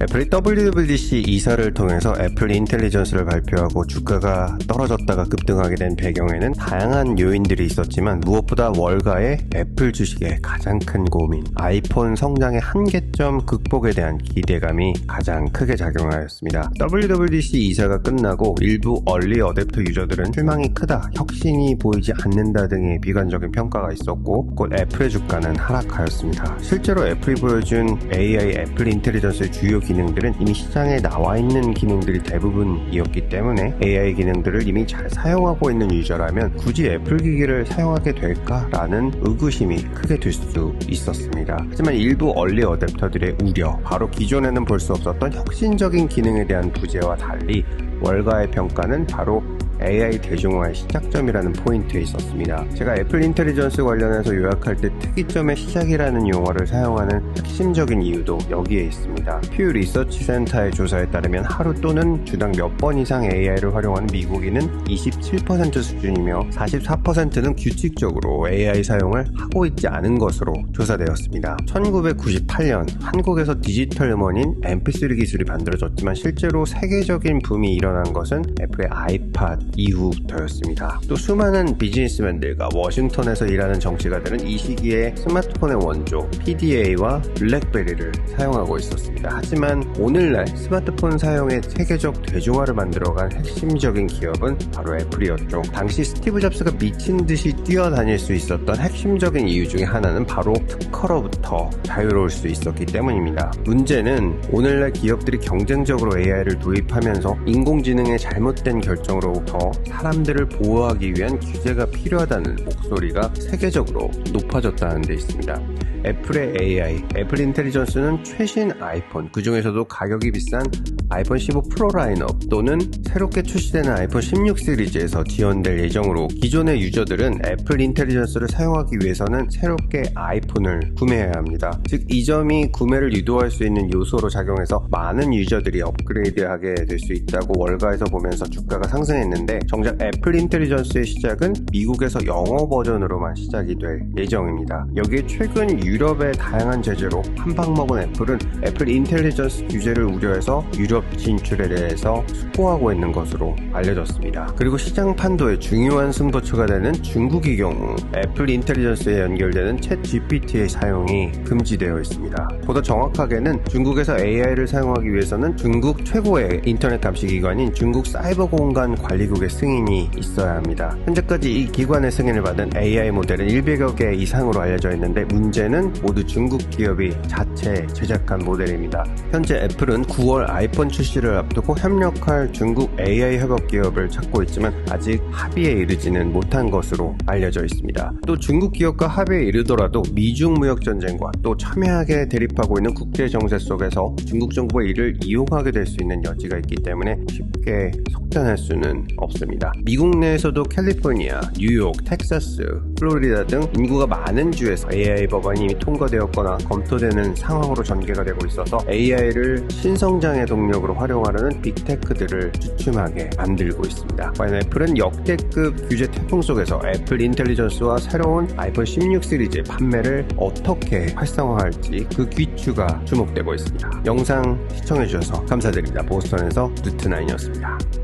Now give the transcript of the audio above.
애플이 WWDC 이사를 통해서 애플 인텔리전스를 발표하고 주가가 떨어졌다가 급등하게 된 배경에는 다양한 요인들이 있었지만 무엇보다 월가의 애플 주식의 가장 큰 고민, 아이폰 성장의 한계점 극복에 대한 기대감이 가장 크게 작용하였습니다. WWDC 이사가 끝나고 일부 얼리 어댑터 유저들은 실망이 크다, 혁신이 보이지 않는다 등의 비관적인 평가가 있었고 곧 애플의 주가는 하락하였습니다. 실제로 애플이 보여준 AI 애플 인텔리전스의 주요 기능들은 이미 시장에 나와 있는 기능들이 대부분이었기 때문에 AI 기능들을 이미 잘 사용하고 있는 유저라면 굳이 애플 기기를 사용하게 될까라는 의구심이 크게 들 수 있었습니다. 하지만 일부 얼리 어댑터들의 우려, 바로 기존에는 볼 수 없었던 혁신적인 기능에 대한 부재와 달리 월가의 평가는 바로 AI 대중화의 시작점이라는 포인트에 있었습니다. 제가 애플 인텔리전스 관련해서 요약할 때 특이점의 시작이라는 용어를 사용하는 핵심적인 이유도 여기에 있습니다. 퓨 리서치 센터의 조사에 따르면 하루 또는 주당 몇 번 이상 AI를 활용하는 미국인은 27% 수준이며 44%는 규칙적으로 AI 사용을 하고 있지 않은 것으로 조사되었습니다. 1998년 한국에서 디지털 음원인 MP3 기술이 만들어졌지만 실제로 세계적인 붐이 일어난 것은 애플의 아이팟 이후부터였습니다. 또 수많은 비즈니스맨들과 워싱턴에서 일하는 정치가들은 이 시기에 스마트폰의 원조 PDA와 블랙베리를 사용하고 있었습니다. 하지만 오늘날 스마트폰 사용의 세계적 대중화를 만들어간 핵심적인 기업은 바로 애플이었죠. 당시 스티브 잡스가 미친 듯이 뛰어다닐 수 있었던 핵심적인 이유 중에 하나는 바로 특허로부터 자유로울 수 있었기 때문입니다. 문제는 오늘날 기업들이 경쟁적으로 AI를 도입하면서 인공지능의 잘못된 결정으로부터 사람들을 보호하기 위한 규제가 필요하다는 목소리가 세계적으로 높아졌다는 데 있습니다. 애플의 AI, 애플 인텔리전스는 최신 아이폰, 그 중에서도 가격이 비싼 아이폰 15 프로 라인업 또는 새롭게 출시되는 아이폰 16 시리즈에서 지원될 예정으로 기존의 유저들은 애플 인텔리전스를 사용하기 위해서는 새롭게 아이폰을 구매해야 합니다. 즉 이 점이 구매를 유도할 수 있는 요소로 작용해서 많은 유저들이 업그레이드하게 될 수 있다고 월가에서 보면서 주가가 상승했는데 정작 애플 인텔리전스의 시작은 미국에서 영어 버전으로만 시작이 될 예정입니다. 여기에 최근 유럽의 다양한 제재로 한방 먹은 애플은 애플 인텔리전스 규제를 우려해서 유럽 진출에 대해서 숙고하고 있는 것으로 알려졌습니다. 그리고 시장 판도의 중요한 승부처가 되는 중국의 경우 애플 인텔리전스에 연결되는 챗 GPT의 사용이 금지되어 있습니다. 보다 정확하게는 중국에서 AI를 사용하기 위해서는 중국 최고의 인터넷 감시 기관인 중국 사이버 공간 관리국의 승인이 있어야 합니다. 현재까지 이 기관의 승인을 받은 AI 모델은 100여 개 이상으로 알려져 있는데 문제는 모두 중국 기업이 자체 제작한 모델입니다. 현재 애플은 9월 아이폰 출시를 앞두고 협력할 중국 AI 협업 기업을 찾고 있지만 아직 합의에 이르지는 못한 것으로 알려져 있습니다. 또 중국 기업과 합의에 이르더라도 미중 무역 전쟁과 또 첨예하게 대립하고 있는 국제 정세 속에서 중국 정부가 이를 이용하게 될 수 있는 여지가 있기 때문에 쉽게 속단할 수는 없습니다. 미국 내에서도 캘리포니아, 뉴욕, 텍사스, 플로리다 등 인구가 많은 주에서 AI 법안이 이미 통과되었거나 검토되는 상황으로 전개가 되고 있어서 AI를 신성장의 동력으로 활용하려는 빅테크들을 주춤하게 만들고 있습니다. 과연 애플은 역대급 규제 태풍 속에서 애플 인텔리전스와 새로운 아이폰 16 시리즈의 판매를 어떻게 활성화할지 그 귀추가 주목되고 있습니다. 영상 시청해주셔서 감사드립니다. 보스턴에서 루트9이었습니다.